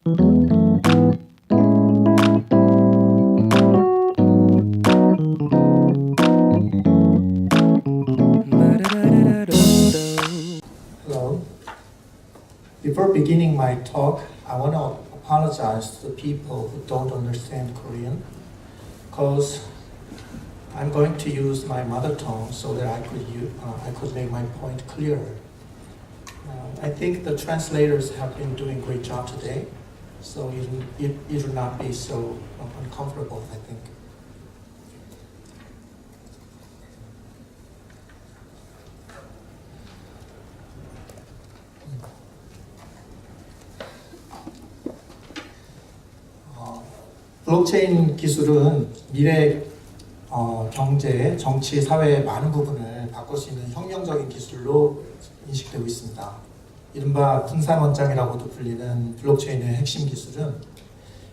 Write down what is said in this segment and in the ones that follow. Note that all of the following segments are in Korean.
Hello. Before beginning my talk, I want to apologize to the people who don't understand Korean, because I'm going to use my mother tongue so that I could make my point clearer. I think the translators have been doing a great job today, so it will not be so uncomfortable, I think. 블록체인 기술은 미래 경제, 정치, 사회의 많은 부분을 바꿀 수 있는 혁명적인 기술로 인식되고 있습니다. 이른바 분산원장이라고도 불리는 블록체인의 핵심 기술은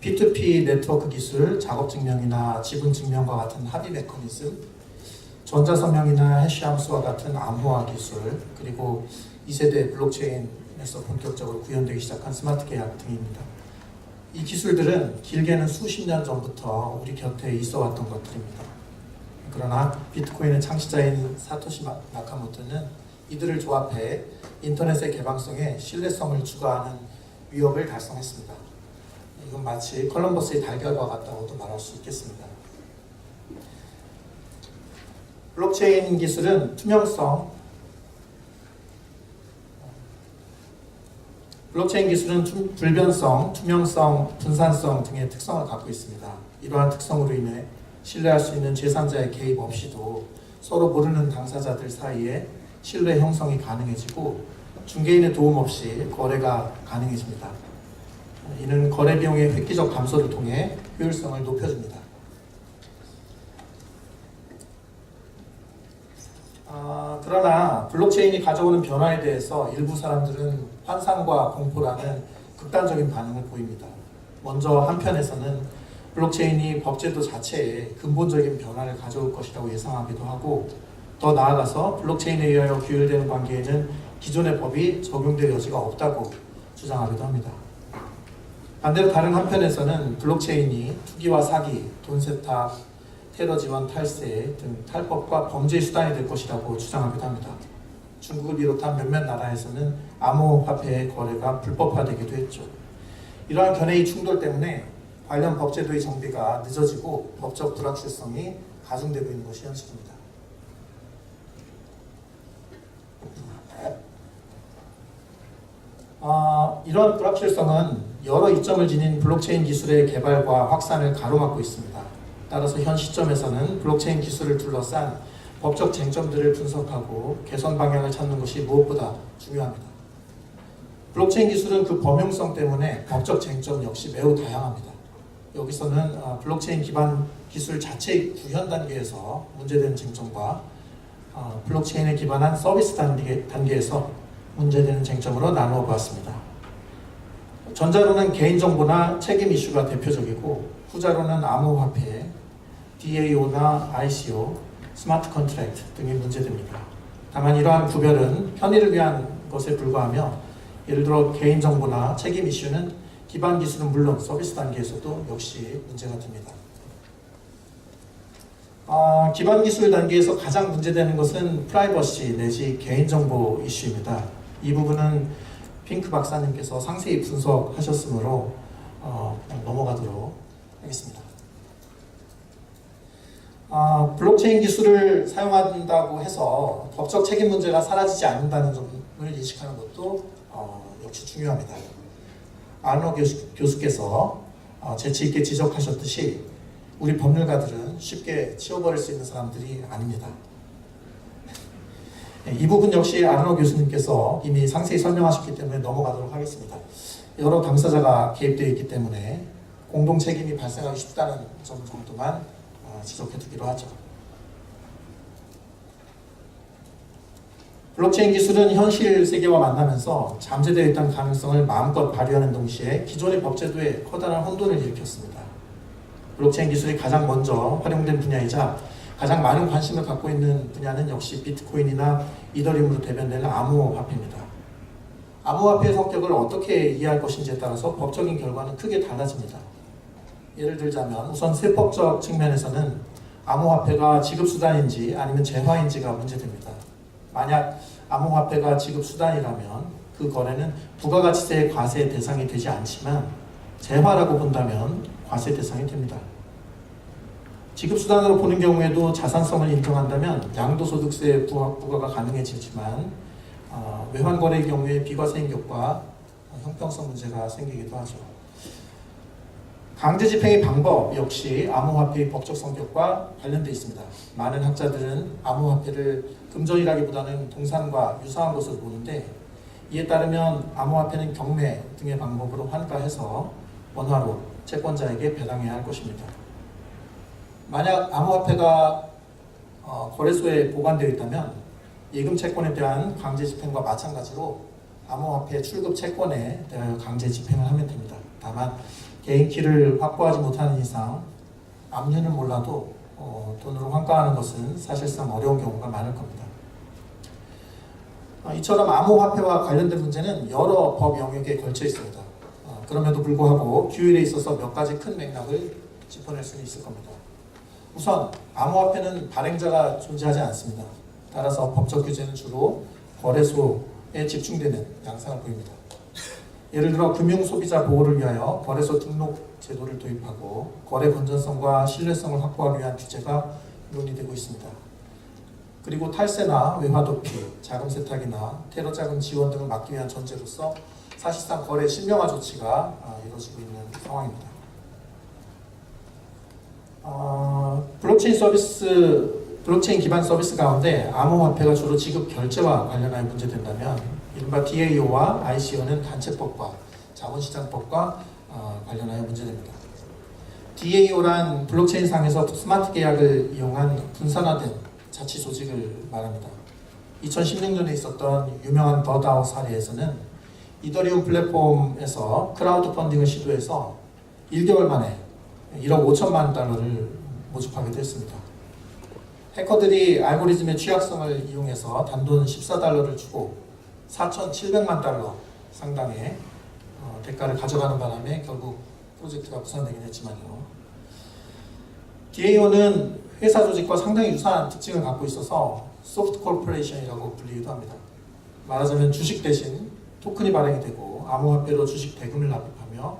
P2P 네트워크 기술, 작업증명이나 지분증명과 같은 합의 메커니즘, 전자서명이나 해시함수와 같은 암호화 기술, 그리고 2세대 블록체인에서 본격적으로 구현되기 시작한 스마트 계약 등입니다. 이 기술들은 길게는 수십 년 전부터 우리 곁에 있어 왔던 것들입니다. 그러나 비트코인의 창시자인 사토시 나카모토는 이들을 조합해 인터넷의 개방성에 신뢰성을 추가하는 위협을 달성했습니다. 이건 마치 컬럼버스의 달걀과 같다고도 말할 수 있겠습니다. 블록체인 기술은 불변성, 투명성, 분산성 등의 특성을 갖고 있습니다. 이러한 특성으로 인해 신뢰할 수 있는 제3자의 개입 없이도 서로 모르는 당사자들 사이에 신뢰 형성이 가능해지고 중개인의 도움 없이 거래가 가능해집니다. 이는 거래 비용의 획기적 감소를 통해 효율성을 높여줍니다. 그러나 블록체인이 가져오는 변화에 대해서 일부 사람들은 환상과 공포라는 극단적인 반응을 보입니다. 먼저 한편에서는 블록체인이 법제도 자체에 근본적인 변화를 가져올 것이라고 예상하기도 하고, 더 나아가서 블록체인에 의하여 규율되는 관계에는 기존의 법이 적용될 여지가 없다고 주장하기도 합니다. 반대로 다른 한편에서는 블록체인이 투기와 사기, 돈 세탁, 테러 지원 탈세 등 탈법과 범죄의 수단이 될 것이라고 주장하기도 합니다. 중국을 비롯한 몇몇 나라에서는 암호화폐의 거래가 불법화되기도 했죠. 이러한 견해의 충돌 때문에 관련 법제도의 정비가 늦어지고 법적 불확실성이 가중되고 있는 것이 현실입니다. 이런 불확실성은 여러 이점을 지닌 블록체인 기술의 개발과 확산을 가로막고 있습니다. 따라서 현 시점에서는 블록체인 기술을 둘러싼 법적 쟁점들을 분석하고 개선 방향을 찾는 것이 무엇보다 중요합니다. 블록체인 기술은 그 범용성 때문에 법적 쟁점 역시 매우 다양합니다. 여기서는 블록체인 기반 기술 자체의 구현 단계에서 문제되는 쟁점과 블록체인에 기반한 서비스 단계에서 문제되는 쟁점으로 나누어 보았습니다. 전자로는 개인정보나 책임 이슈가 대표적이고, 후자로는 암호화폐, DAO나 ICO, 스마트 컨트랙트 등이 문제됩니다. 다만 이러한 구별은 편의를 위한 것에 불과하며, 예를 들어 개인정보나 책임 이슈는 기반 기술은 물론 서비스 단계에서도 역시 문제가 됩니다. 기반 기술 단계에서 가장 문제되는 것은 프라이버시 내지 개인정보 이슈입니다. 이 부분은 핑크 박사님께서 상세히 분석하셨으므로 넘어가도록 하겠습니다. 블록체인 기술을 사용한다고 해서 법적 책임 문제가 사라지지 않는다는 점을 인식하는 것도 역시 중요합니다. 아노 교수께서 재치 있게 지적하셨듯이 우리 법률가들은 쉽게 치워버릴 수 있는 사람들이 아닙니다. 이 부분 역시 아르노 교수님께서 이미 상세히 설명하셨기 때문에 넘어가도록 하겠습니다. 여러 당사자가 개입되어 있기 때문에 공동 책임이 발생하기 쉽다는 점 정도만 지적해 두기로 하죠. 블록체인 기술은 현실 세계와 만나면서 잠재되어 있던 가능성을 마음껏 발휘하는 동시에 기존의 법제도에 커다란 혼돈을 일으켰습니다. 블록체인 기술이 가장 먼저 활용된 분야이자 가장 많은 관심을 갖고 있는 분야는 역시 비트코인이나 이더리움으로 대변되는 암호화폐입니다. 암호화폐의 성격을 어떻게 이해할 것인지에 따라서 법적인 결과는 크게 달라집니다. 예를 들자면 우선 세법적 측면에서는 암호화폐가 지급수단인지 아니면 재화인지가 문제됩니다. 만약 암호화폐가 지급수단이라면 그 거래는 부가가치세 과세 대상이 되지 않지만 재화라고 본다면 과세 대상이 됩니다. 지급수단으로 보는 경우에도 자산성을 인정한다면 양도소득세 부과가 가능해지지만 외환거래의 경우에 비과세인 격과 형평성 문제가 생기기도 하죠. 강제집행의 방법 역시 암호화폐의 법적 성격과 관련되어 있습니다. 많은 학자들은 암호화폐를 금전이라기보다는 동산과 유사한 것으로 보는데 이에 따르면 암호화폐는 경매 등의 방법으로 환가해서 원화로 채권자에게 배당해야 할 것입니다. 만약 암호화폐가 거래소에 보관되어 있다면 예금 채권에 대한 강제 집행과 마찬가지로 암호화폐 출급 채권에 대하여 강제 집행을 하면 됩니다. 다만 개인 키를 확보하지 못하는 이상 압류는 몰라도 돈으로 환가하는 것은 사실상 어려운 경우가 많을 겁니다. 이처럼 암호화폐와 관련된 문제는 여러 법 영역에 걸쳐 있습니다. 그럼에도 불구하고 규율에 있어서 몇 가지 큰 맥락을 짚어낼 수는 있을 겁니다. 우선 암호화폐는 발행자가 존재하지 않습니다. 따라서 법적 규제는 주로 거래소에 집중되는 양상을 보입니다. 예를 들어 금융소비자 보호를 위하여 거래소 등록 제도를 도입하고 거래 건전성과 신뢰성을 확보하기 위한 규제가 논의되고 있습니다. 그리고 탈세나 외화도피, 자금 세탁이나 테러 자금 지원 등을 막기 위한 전제로서 사실상 거래 실명화 조치가 이루어지고 있는 상황입니다. 블록체인 기반 서비스 가운데 암호화폐가 주로 지급 결제와 관련하여 문제된다면 이른바 DAO와 ICO는 단체법과 자본시장법과 관련하여 문제됩니다. DAO란 블록체인 상에서 스마트 계약을 이용한 분산화된 자치 조직을 말합니다. 2016년에 있었던 유명한 더다오 사례에서는 이더리움 플랫폼에서 크라우드 펀딩을 시도해서 1개월 만에 1억 5천만 달러를 모집하기도 했습니다. 해커들이 알고리즘의 취약성을 이용해서 단돈 14달러를 주고 4,700만 달러 상당의 대가를 가져가는 바람에 결국 프로젝트가 무산되긴 했지만요. DAO는 회사 조직과 상당히 유사한 특징을 갖고 있어서 소프트 코퍼레이션이라고 불리기도 합니다. 말하자면 주식 대신 토큰이 발행이 되고 암호화폐로 주식 대금을 납입하며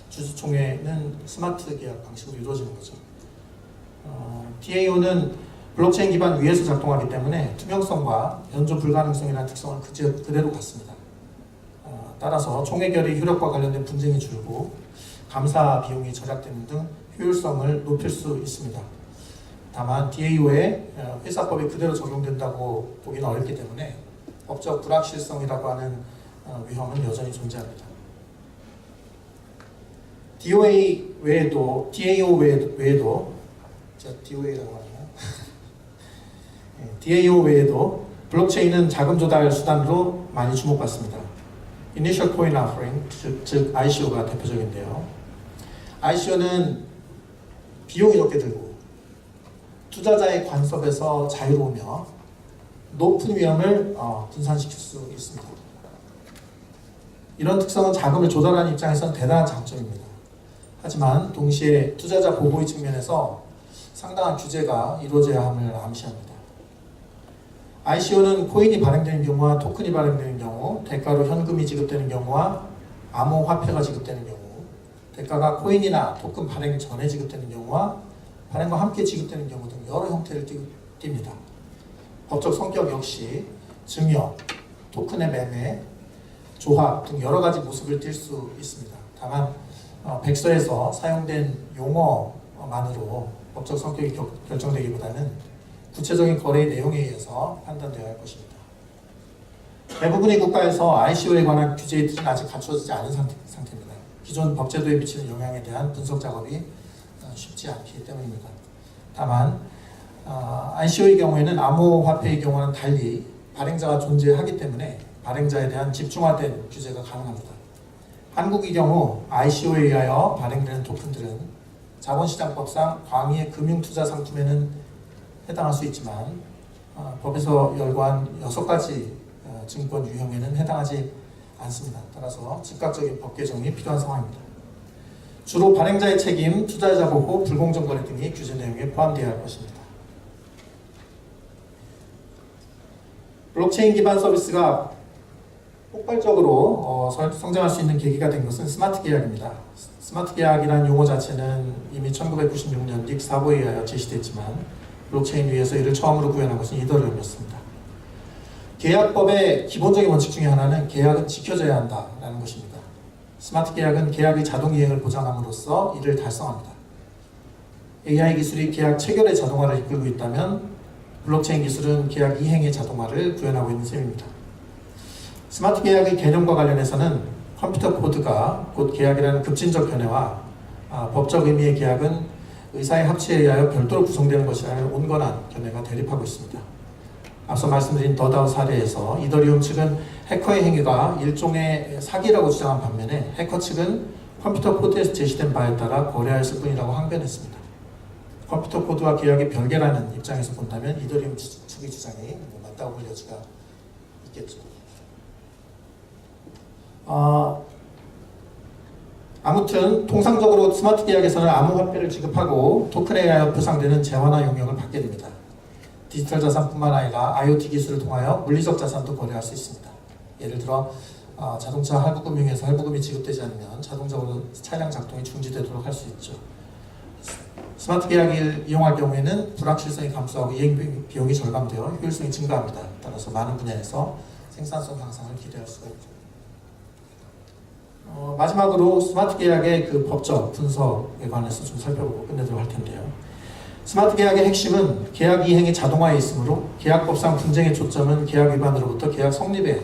주주총회는 스마트 계약 방식으로 이루어지는 거죠. DAO는 블록체인 기반 위에서 작동하기 때문에 투명성과 변조 불가능성이라는 특성을 그대로 갖습니다. 따라서 총회 결의 효력과 관련된 분쟁이 줄고 감사 비용이 절약되는 등 효율성을 높일 수 있습니다. 다만 DAO에 회사법이 그대로 적용된다고 보기는 어렵기 때문에 법적 불확실성이라고 하는 위험은 여전히 존재합니다. DAO 외에도 제가 DOA라고 하나요? DAO 외에도 블록체인은 자금 조달 수단으로 많이 주목받습니다. Initial Coin Offering, 즉 ICO가 대표적인데요. ICO는 비용이 적게 들고 투자자의 관섭에서 자유로우며 높은 위험을 분산시킬 수 있습니다. 이런 특성은 자금을 조달하는 입장에서는 대단한 장점입니다. 하지만 동시에 투자자 보호의 측면에서 상당한 규제가 이루어져야 함을 암시합니다. ICO는 코인이 발행되는 경우와 토큰이 발행되는 경우, 대가로 현금이 지급되는 경우와 암호화폐가 지급되는 경우, 대가가 코인이나 토큰 발행 전에 지급되는 경우와 발행과 함께 지급되는 경우 등 여러 형태를 띱니다. 법적 성격 역시 증여, 토큰의 매매, 조합 등 여러 가지 모습을 띨 수 있습니다. 다만 백서에서 사용된 용어만으로 법적 성격이 결정되기보다는 구체적인 거래의 내용에 의해서 판단되어야 할 것입니다. 대부분의 국가에서 ICO에 관한 규제들은 아직 갖춰지지 않은 상태입니다. 기존 법제도에 미치는 영향에 대한 분석 작업이 쉽지 않기 때문입니다. 다만 ICO의 경우에는 암호화폐의 경우와는 달리 발행자가 존재하기 때문에 발행자에 대한 집중화된 규제가 가능합니다. 한국의 경우 ICO에 의하여 발행되는 토큰들은 자본시장법상 광의의 금융투자 상품에는 해당할 수 있지만 법에서 열거한 6가지 증권 유형에는 해당하지 않습니다. 따라서 즉각적인 법 개정이 필요한 상황입니다. 주로 발행자의 책임, 투자자 보호, 불공정 거래 등이 규제 내용에 포함되어야 할 것입니다. 블록체인 기반 서비스가 폭발적으로 성장할 수 있는 계기가 된 것은 스마트 계약입니다. 스마트 계약이라는 용어 자체는 이미 1996년 닉 사보에 의하여 제시됐지만 블록체인 위에서 이를 처음으로 구현한 것은 이더리움이었습니다. 계약법의 기본적인 원칙 중에 하나는 계약은 지켜져야 한다라는 것입니다. 스마트 계약은 계약의 자동 이행을 보장함으로써 이를 달성합니다. AI 기술이 계약 체결의 자동화를 이끌고 있다면 블록체인 기술은 계약 이행의 자동화를 구현하고 있는 셈입니다. 스마트 계약의 개념과 관련해서는 컴퓨터 코드가 곧 계약이라는 급진적 변화와 법적 의미의 계약은 의사의 합치에 의하여 별도로 구성되는 것이라는 온건한 견해가 대립하고 있습니다. 앞서 말씀드린 더다오 사례에서 이더리움 측은 해커의 행위가 일종의 사기라고 주장한 반면에 해커 측은 컴퓨터 코드에서 제시된 바에 따라 거래하였을 뿐이라고 항변했습니다. 컴퓨터 코드와 계약이 별개라는 입장에서 본다면 이더리움 측의 주장이 맞다고 볼 여지가 있겠죠. 아무튼 통상적으로 스마트 계약에서는 암호화폐를 지급하고 토큰에 의하여 표상되는 재화나 용역을 받게 됩니다. 디지털 자산뿐만 아니라 IoT 기술을 통하여 물리적 자산도 거래할 수 있습니다. 예를 들어 자동차 할부금융에서 할부금이 지급되지 않으면 자동적으로 차량 작동이 중지되도록 할 수 있죠. 스마트 계약을 이용할 경우에는 불확실성이 감소하고 이행 비용이 절감되어 효율성이 증가합니다. 따라서 많은 분야에서 생산성 향상을 기대할 수가 있죠. 마지막으로 스마트 계약의 그 법적 분석에 관해서 좀 살펴보고 끝내도록 할 텐데요. 스마트 계약의 핵심은 계약 이행의 자동화에 있으므로 계약법상 분쟁의 초점은 계약 위반으로부터 계약 성립의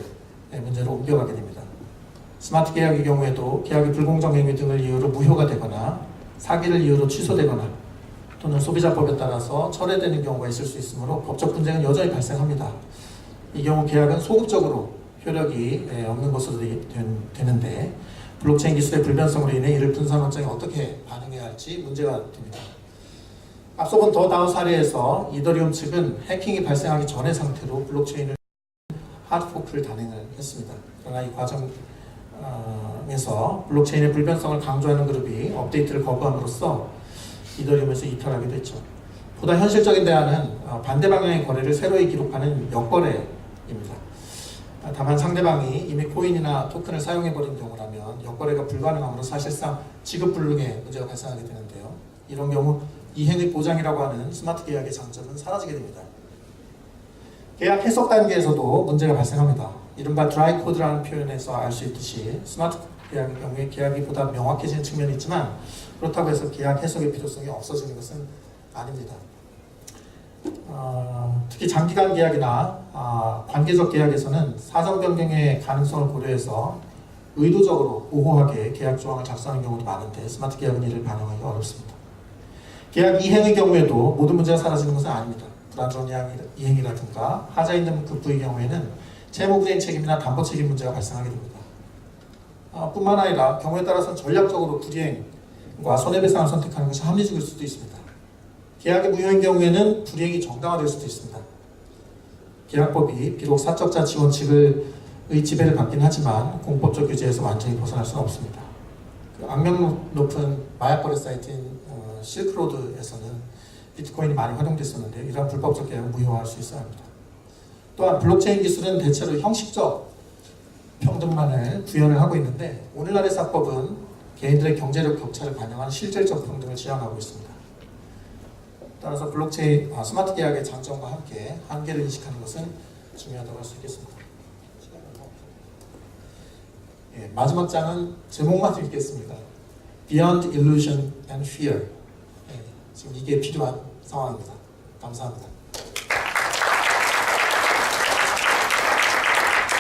문제로 옮겨가게 됩니다. 스마트 계약의 경우에도 계약이 불공정 행위 등을 이유로 무효가 되거나 사기를 이유로 취소되거나 또는 소비자법에 따라서 철회되는 경우가 있을 수 있으므로 법적 분쟁은 여전히 발생합니다. 이 경우 계약은 소극적으로 효력이 없는 것으로 되는데 블록체인 기술의 불변성으로 인해 이를 분산 원장이 어떻게 반응해야 할지 문제가 됩니다. 앞서 본 더다오 사례에서 이더리움 측은 해킹이 발생하기 전의 상태로 블록체인을 하드포크를 단행을 했습니다. 그러나 이 과정에서 블록체인의 불변성을 강조하는 그룹이 업데이트를 거부함으로써 이더리움에서 이탈하게 됐죠. 보다 현실적인 대안은 반대 방향의 거래를 새로이 기록하는 역거래입니다. 다만 상대방이 이미 코인이나 토큰을 사용해버린 경우라면 역거래가 불가능하므로 사실상 지급불능의 문제가 발생하게 되는데요. 이런 경우 이행의 보장이라고 하는 스마트 계약의 장점은 사라지게 됩니다. 계약 해석 단계에서도 문제가 발생합니다. 이른바 드라이 코드라는 표현에서 알 수 있듯이 스마트 계약의 경우에 계약이 보다 명확해지는 측면이 있지만 그렇다고 해서 계약 해석의 필요성이 없어지는 것은 아닙니다. 특히 장기간 계약이나 관계적 계약에서는 사정 변경의 가능성을 고려해서 의도적으로 모호하게 계약 조항을 작성하는 경우도 많은데 스마트 계약은 이를 반영하기 어렵습니다. 계약 이행의 경우에도 모든 문제가 사라지는 것은 아닙니다. 불안전 이행이라든가 하자 있는 급부의 경우에는 채무부대인 책임이나 담보 책임 문제가 발생하게 됩니다. 뿐만 아니라 경우에 따라서는 전략적으로 불이행과 손해배상을 선택하는 것이 합리적일 수도 있습니다. 계약이 무효인 경우에는 불이행이 정당화될 수도 있습니다. 계약법이 비록 사적자 지원칙의 지배를 받긴 하지만 공법적 규제에서 완전히 벗어날 수는 없습니다. 악명 높은 마약 거래 사이트인 실크로드에서는 비트코인이 많이 활용됐었는데 이러한 불법적 계약은 무효화할 수 있어야 합니다. 또한 블록체인 기술은 대체로 형식적 평등만을 구현을 하고 있는데 오늘날의 사법은 개인들의 경제력 격차를 반영한 실질적 평등을 지향하고 있습니다. 따라서 블록체인 스마트 계약의 장점과 함께 한계를 인식하는 것은 중요하다고 할 수 있겠습니다. 마지막 장은 제목만 읽겠습니다. Beyond Illusion and Fear. 지금 이게 필요한 상황입니다. 감사합니다.